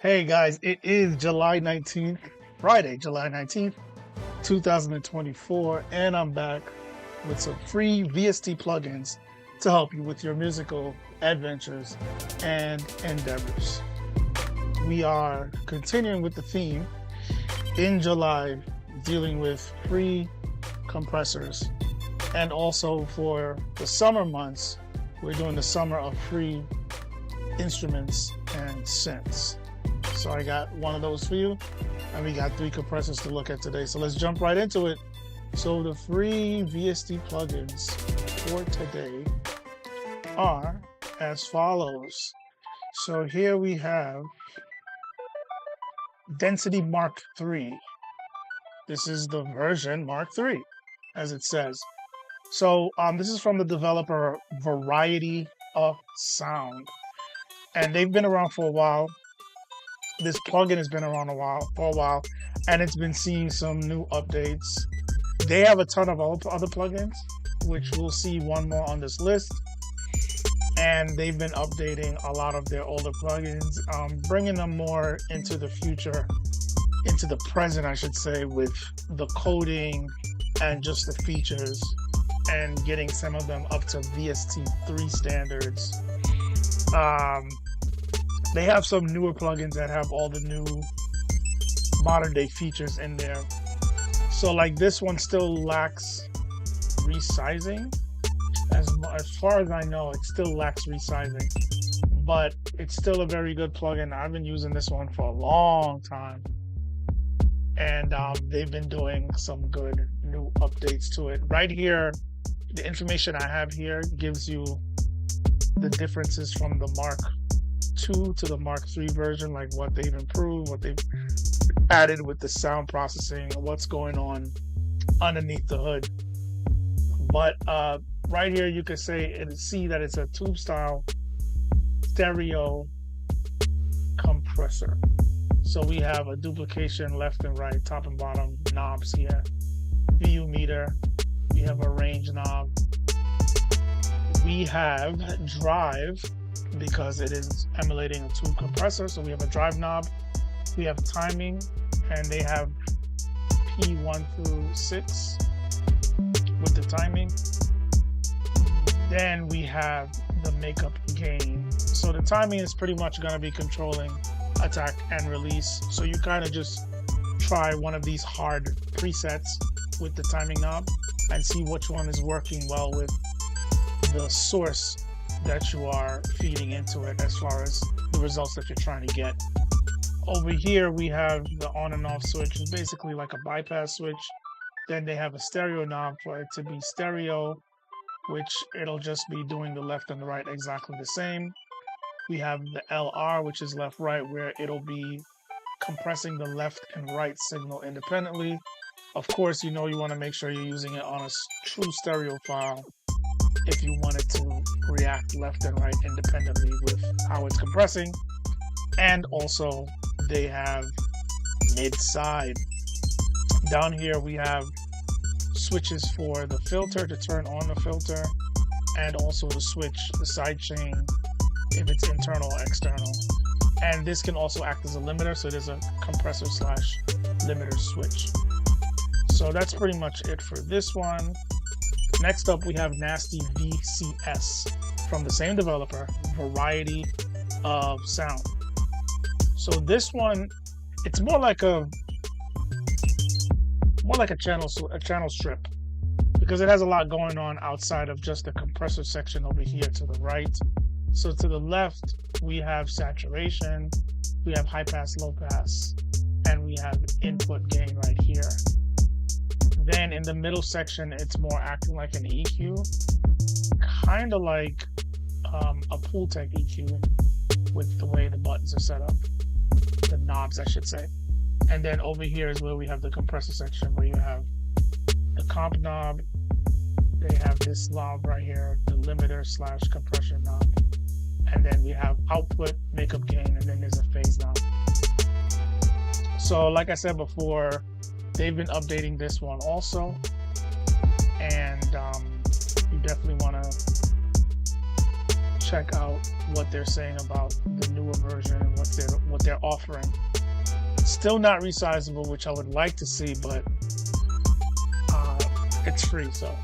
Hey guys, it is July 19th, Friday, July 19th, 2024, and I'm back with some free VST plugins to help you with your musical adventures and endeavors. We are continuing with the theme in July, dealing with free compressors, and also for the summer months, we're doing the summer of free instruments and synths. So I got one of those for you, and we got 3 compressors to look at today. So let's jump right into it. So the free VST plugins for today are as follows. So here we have Density Mark III. This is the version Mark III, as it says. So this is from the developer Variety of Sound. And they've been around for a while. This plugin has been around for a while, and it's been seeing some new updates. They have a ton of other plugins, which we'll see one more on this list. And they've been updating a lot of their older plugins, bringing them more into the future, into the present, I should say, with the coding and just the features, and getting some of them up to VST 3 standards. They have some newer plugins that have all the new modern day features in there. So like this one still lacks resizing. As far as I know, it still lacks resizing, but it's still a very good plugin. I've been using this one for a long time, and they've been doing some good new updates to it. Right here, the information I have here gives you the differences from the Mark II to the Mark III version, like what they've improved, what they've added with the sound processing, what's going on underneath the hood. But right here you can see that it's a tube style stereo compressor. So we have a duplication left and right, top and bottom knobs here, VU meter, we have a range knob, we have drive, because it is emulating a tube compressor. So we have a drive knob, we have timing, and they have P1 through 6 with the timing. Then we have the makeup gain. So the timing is pretty much going to be controlling attack and release. So you kind of just try one of these hard presets with the timing knob and see which one is working well with the source that you are feeding into it as far as the results that you're trying to get. Over here we have the on and off switch. It's basically like a bypass switch. Then they have a stereo knob for it to be stereo, which it'll just be doing the left and the right exactly the same. We have the LR, which is left right, where it'll be compressing the left and right signal independently. Of course, you want to make sure you're using it on a true stereo file if you want it to react left and right independently with how it's compressing. And also they have mid-side. Down here we have switches for the filter to turn on the filter, and also to switch the side chain if it's internal or external. And this can also act as a limiter, so there's a compressor slash limiter switch. So that's pretty much it for this one. Next up, we have Nasty VCS from the same developer, Variety of Sound. So this one it's more like a channel strip, because it has a lot going on outside of just the compressor section over here to the right. So to the left, we have saturation, we have high pass, low pass, and we have input gain right here. Then in the middle section, it's more acting like an EQ, kind of like a pool tech EQ with the way the buttons are set up, the knobs, I should say. And then over here is where we have the compressor section, where you have the comp knob. They have this knob right here, the limiter / compression knob. And then we have output, makeup gain, and then there's a phase knob. So like I said before, they've been updating this one also. And you definitely want to check out what they're saying about the newer version and what they're offering. Still not resizable, which I would like to see, but it's free, so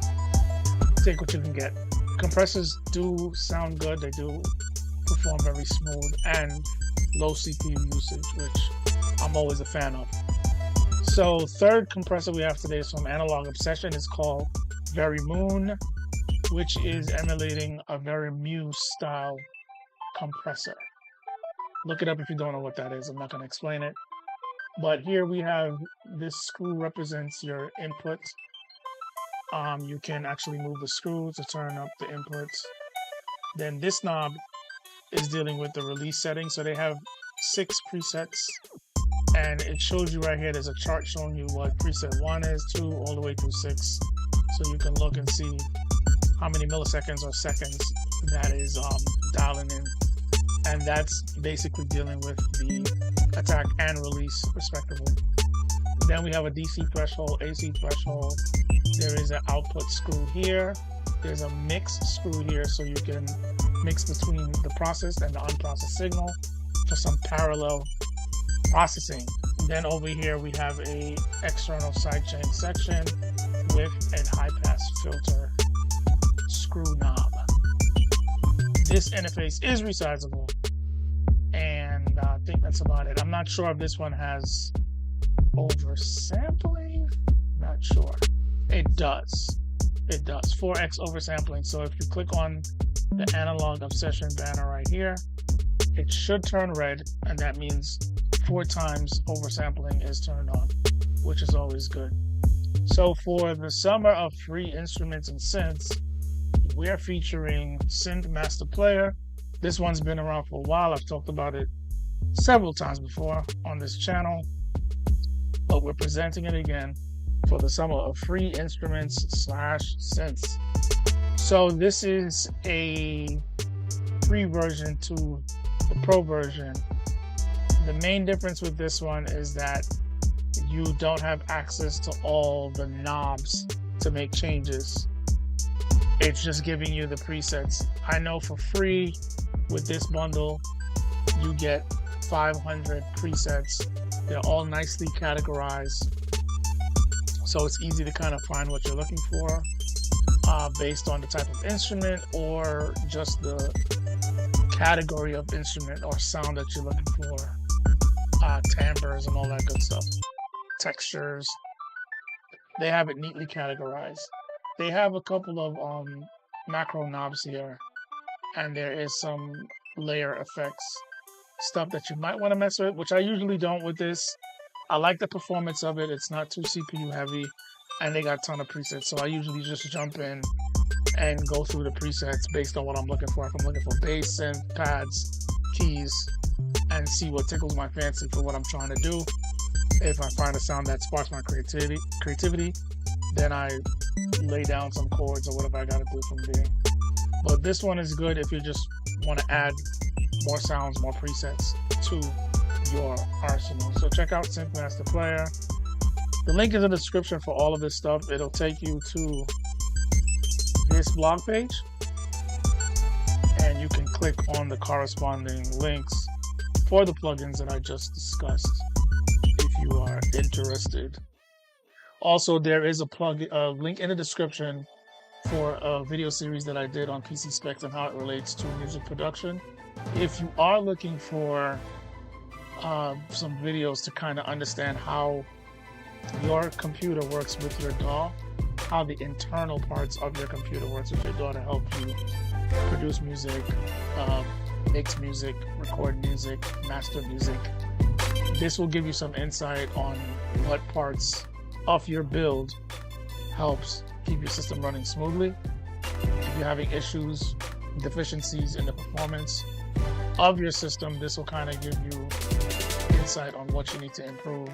take what you can get. Compressors do sound good. They do perform very smooth and low CPU usage, which I'm always a fan of. So third compressor we have today is from Analog Obsession. It's called Very Moon, which is emulating a Very Muse style compressor. Look it up if you don't know what that is. I'm not going to explain it. But here we have this screw represents your input. You can actually move the screw to turn up the inputs. Then this knob is dealing with the release settings. So they have 6 presets, and it shows you right here. There's a chart showing you what preset 1 is, 2, all the way through 6. So you can look and see how many milliseconds or seconds that is dialing in. And that's basically dealing with the attack and release, respectively. Then we have a DC threshold, AC threshold. There is an output screw here. There's a mix screw here, so you can mix between the processed and the unprocessed signal for some parallel processing. Then over here we have a external sidechain section with a high pass filter screw knob. This interface is resizable, and I think that's about it. I'm not sure if this one has oversampling. Not sure. It does. It does. 4x oversampling. So if you click on the Analog Obsession banner right here, it should turn red, and that means 4 times oversampling is turned on, which is always good. So for the summer of free instruments and synths, we're featuring Synth Master Player. This one's been around for a while. I've talked about it several times before on this channel, but we're presenting it again for the summer of free instruments / synths. So this is a free version to the pro version. The main difference with this one is that you don't have access to all the knobs to make changes. It's just giving you the presets. I know for free with this bundle, you get 500 presets. They're all nicely categorized, so it's easy to kind of find what you're looking for based on the type of instrument or just the category of instrument or sound that you're looking for. Timbres and all that good stuff. Textures. They have it neatly categorized. They have a couple of macro knobs here, and there is some layer effects stuff that you might want to mess with, which I usually don't with this. I like the performance of it. It's not too CPU heavy, and they got a ton of presets, so I usually just jump in and go through the presets based on what I'm looking for. If I'm looking for bass, synth, pads, keys, and see what tickles my fancy for what I'm trying to do. If I find a sound that sparks my creativity, then I lay down some chords or whatever I gotta do from there. But this one is good if you just want to add more sounds, more presets to your arsenal. So check out Synth Master Player. The link is in the description for all of this stuff. It'll take you to this blog page, and you can click on the corresponding links for the plugins that I just discussed if you are interested. Also, there is a link in the description for a video series that I did on PC specs and how it relates to music production. If you are looking for some videos to kind of understand how your computer works with your DAW, how the internal parts of your computer works with your DAW to help you produce music, mix music, record music, master music. This will give you some insight on what parts of your build helps keep your system running smoothly. If you're having issues, deficiencies in the performance of your system, this will kind of give you insight on what you need to improve,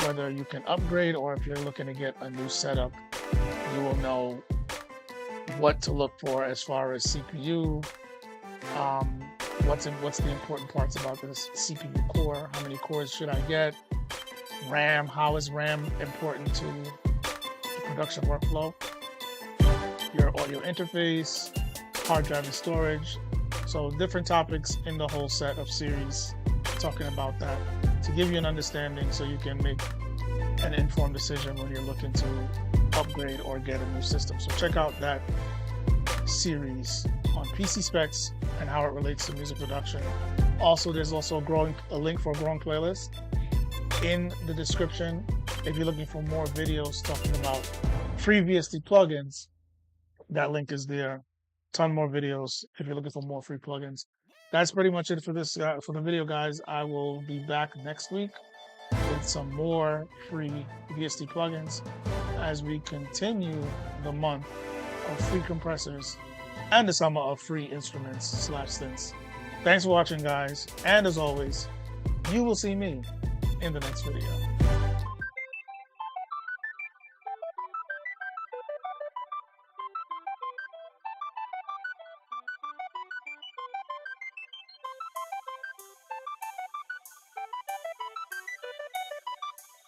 whether you can upgrade or if you're looking to get a new setup. You will know what to look for as far as CPU, what's the important parts about this CPU core, how many cores should I get, RAM, how is RAM important to the production workflow, your audio interface, hard drive and storage. So different topics in the whole set of series talking about that to give you an understanding so you can make an informed decision when you're looking to upgrade or get a new system. So check out that series on PC specs and how it relates to music production. Also, there's also a link for a growing playlist in the description if you're looking for more videos talking about free VST plugins. That link is there. Ton more videos if you're looking for more free plugins. That's pretty much it for this for the video, guys. I will be back next week with some more free VST plugins as we continue the month of free compressors and the summer of free instruments / synths. Thanks for watching, guys, and as always, you will see me in the next video.